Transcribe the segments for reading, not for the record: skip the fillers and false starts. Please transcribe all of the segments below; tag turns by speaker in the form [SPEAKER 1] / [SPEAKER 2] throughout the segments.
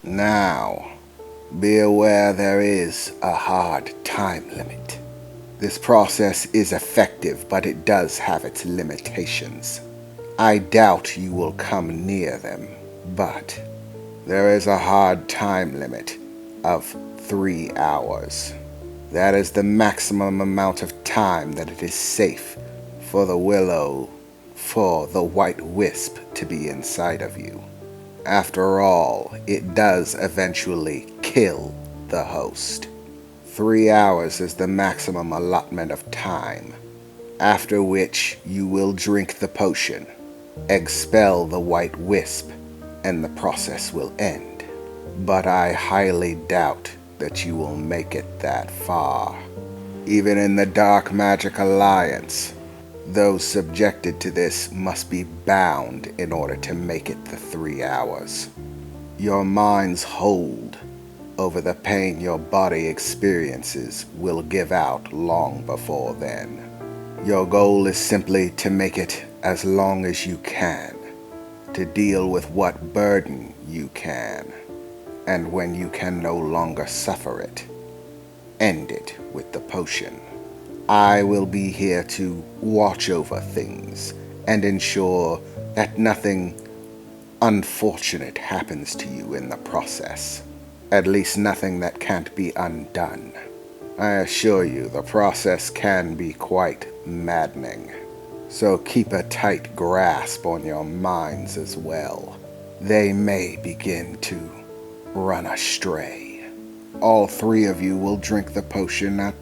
[SPEAKER 1] Now, be aware there is a hard time limit. This process is effective, but it does have its limitations. I doubt you will come near them, but there is a hard time limit of 3 hours. That is the maximum amount of time that it is safe for the white wisp to be inside of you. After all, it does eventually kill the host. 3 hours is the maximum allotment of time, after which you will drink the potion, expel the white wisp, and the process will end. But I highly doubt that you will make it that far. Even in the Dark Magic Alliance, those subjected to this must be bound in order to make it the 3 hours. Your mind's hold over the pain your body experiences will give out long before then. Your goal is simply to make it as long as you can, to deal with what burden you can, and when you can no longer suffer it, end it with the potion. I will be here to watch over things and ensure that nothing unfortunate happens to you in the process. At least nothing that can't be undone. I assure you the process can be quite maddening. So keep a tight grasp on your minds as well. They may begin to run astray. All 3 of you will drink the potion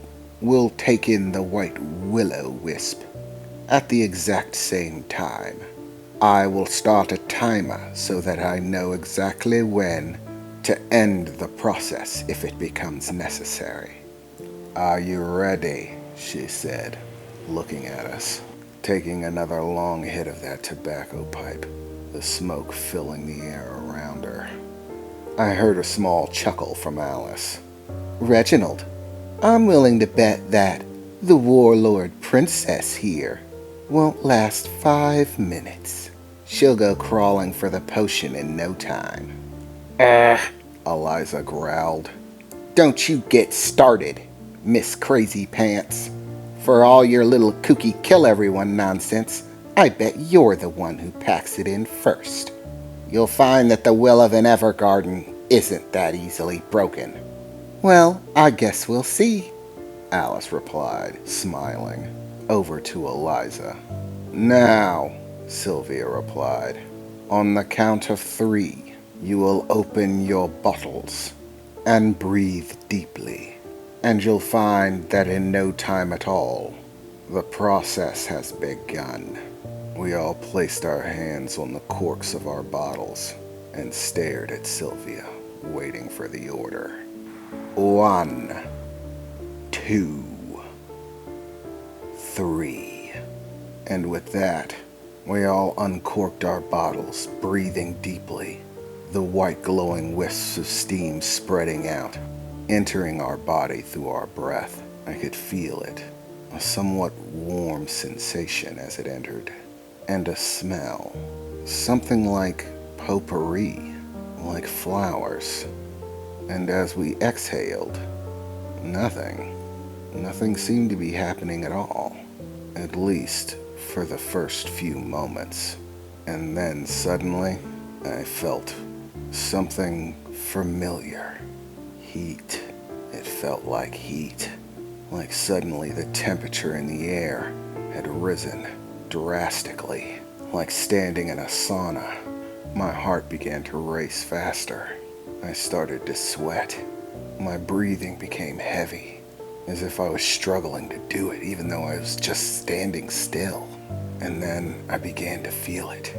[SPEAKER 1] will take in the white willow wisp at the exact same time. I will start a timer so that I know exactly when to end the process if it becomes necessary. Are you ready? She said, looking at us, taking another long hit of that tobacco pipe, the smoke filling the air around her. I heard a small chuckle from Alice. Reginald, I'm willing to bet that the warlord princess here won't last 5 minutes. She'll go crawling for the potion in no time. Eliza growled. Don't you get started, Miss Crazy Pants. For all your little kooky kill everyone nonsense, I bet you're the one who packs it in first. You'll find that the will of an Evergarden isn't that easily broken. Well, I guess we'll see, Alice replied, smiling, over to Eliza. Now, Sylvia replied, on the count of 3, you will open your bottles and breathe deeply, and you'll find that in no time at all, the process has begun. We all placed our hands on the corks of our bottles and stared at Sylvia, waiting for the order. 1, 2, 3. And with that, we all uncorked our bottles, breathing deeply, the white glowing wisps of steam spreading out, entering our body through our breath. I could feel it, a somewhat warm sensation as it entered, and a smell, something like potpourri, like flowers. And as we exhaled, nothing seemed to be happening at all, at least for the first few moments. And then suddenly, I felt something familiar. Heat. It felt like heat. Like suddenly the temperature in the air had risen drastically, like standing in a sauna. My heart began to race faster. I started to sweat. My breathing became heavy, as if I was struggling to do it even though I was just standing still. And then I began to feel it.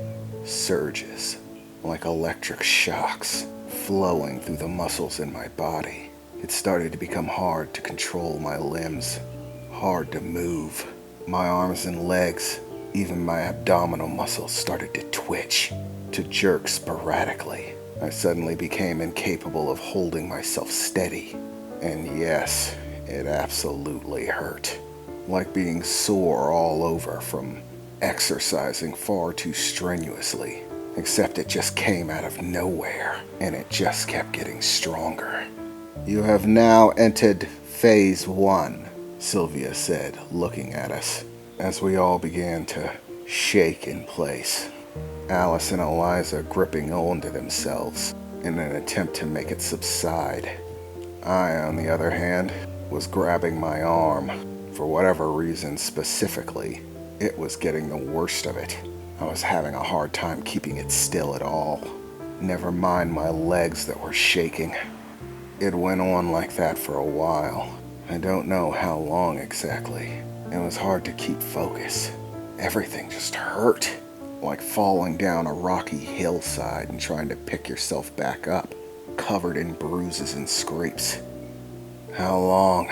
[SPEAKER 1] Surges, like electric shocks, flowing through the muscles in my body. It started to become hard to control my limbs, hard to move. My arms and legs, even my abdominal muscles started to twitch, to jerk sporadically. I suddenly became incapable of holding myself steady. And yes, it absolutely hurt. Like being sore all over from exercising far too strenuously. except it just came out of nowhere, and it just kept getting stronger. You have now entered Phase 1, Sylvia said, looking at us, as we all began to shake in place. Alice and Eliza gripping onto themselves in an attempt to make it subside. I, on the other hand, was grabbing my arm. For whatever reason specifically, it was getting the worst of it. I was having a hard time keeping it still at all. Never mind my legs that were shaking. It went on like that for a while. I don't know how long exactly. It was hard to keep focus. Everything just hurt. Like falling down a rocky hillside and trying to pick yourself back up, covered in bruises and scrapes. How long?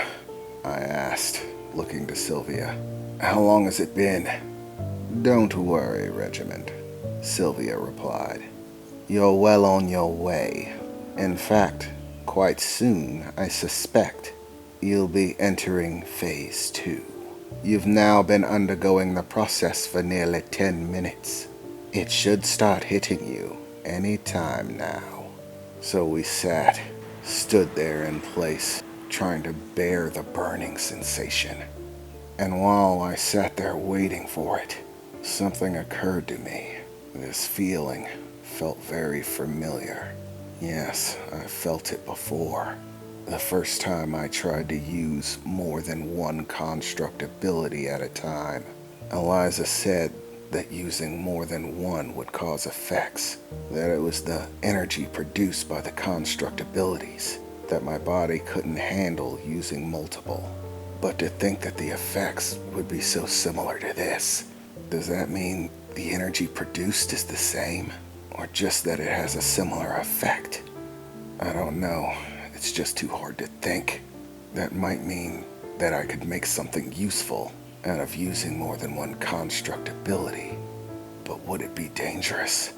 [SPEAKER 1] I asked, looking to Sylvia. How long has it been? Don't worry, Reginald, Sylvia replied. You're well on your way. In fact, quite soon, I suspect, you'll be entering Phase 2. You've now been undergoing the process for nearly 10 minutes. It should start hitting you any time now. So we stood there in place, trying to bear the burning sensation. And while I sat there waiting for it, something occurred to me. This feeling felt very familiar. Yes, I felt it before. The first time I tried to use more than one construct ability at a time. Eliza said that using more than one would cause effects, that it was the energy produced by the construct abilities that my body couldn't handle using multiple. But to think that the effects would be so similar to this, does that mean the energy produced is the same? Or just that it has a similar effect? I don't know. It's just too hard to think. That might mean that I could make something useful out of using more than one construct ability. But would it be dangerous?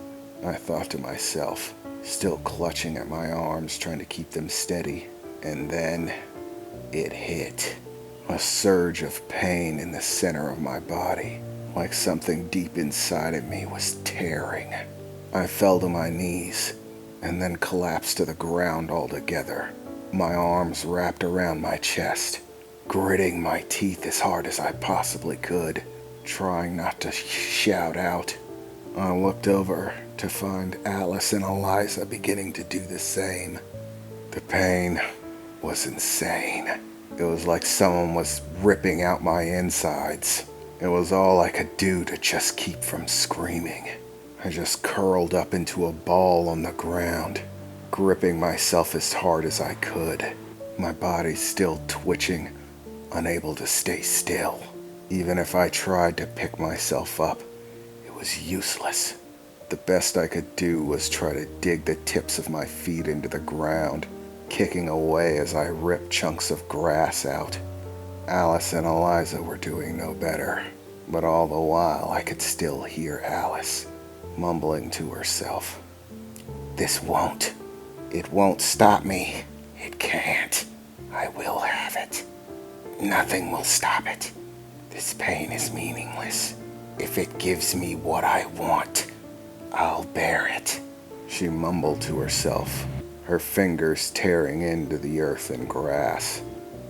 [SPEAKER 1] I thought to myself, still clutching at my arms, trying to keep them steady. And then it hit. A surge of pain in the center of my body, like something deep inside of me was tearing. I fell to my knees and then collapsed to the ground altogether, my arms wrapped around my chest, gritting my teeth as hard as I possibly could, trying not to shout out. I looked over to find Alice and Eliza beginning to do the same. The pain was insane. It was like someone was ripping out my insides. It was all I could do to just keep from screaming. I just curled up into a ball on the ground, gripping myself as hard as I could, my body still twitching, unable to stay still. Even if I tried to pick myself up, it was useless. The best I could do was try to dig the tips of my feet into the ground, kicking away as I ripped chunks of grass out. Alice and Eliza were doing no better, but all the while I could still hear Alice mumbling to herself. It won't stop me. It can't. I will have it. Nothing will stop it. This pain is meaningless. If it gives me what I want, I'll bear it. She mumbled to herself, her fingers tearing into the earth and grass,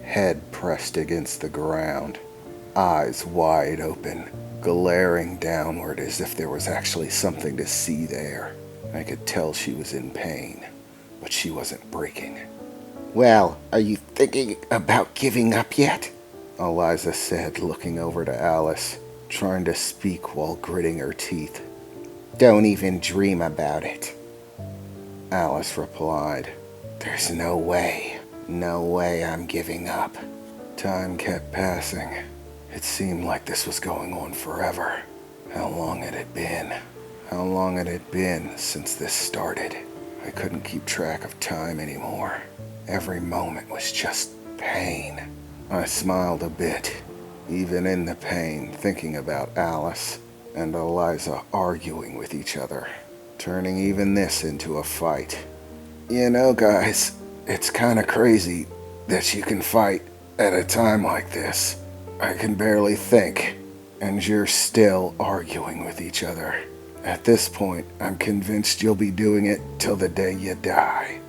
[SPEAKER 1] head pressed against the ground, eyes wide open, glaring downward as if there was actually something to see there. I could tell she was in pain, but she wasn't breaking. Well, are you thinking about giving up yet? Eliza said, looking over to Alice, trying to speak while gritting her teeth. Don't even dream about it. Alice replied, There's no way I'm giving up. Time kept passing. It seemed like this was going on forever. How long had it been? How long had it been since this started? I couldn't keep track of time anymore. Every moment was just pain. I smiled a bit, even in the pain, thinking about Alice and Eliza arguing with each other, turning even this into a fight. You know, guys, it's kind of crazy that you can fight at a time like this. I can barely think, and you're still arguing with each other. At this point, I'm convinced you'll be doing it till the day you die.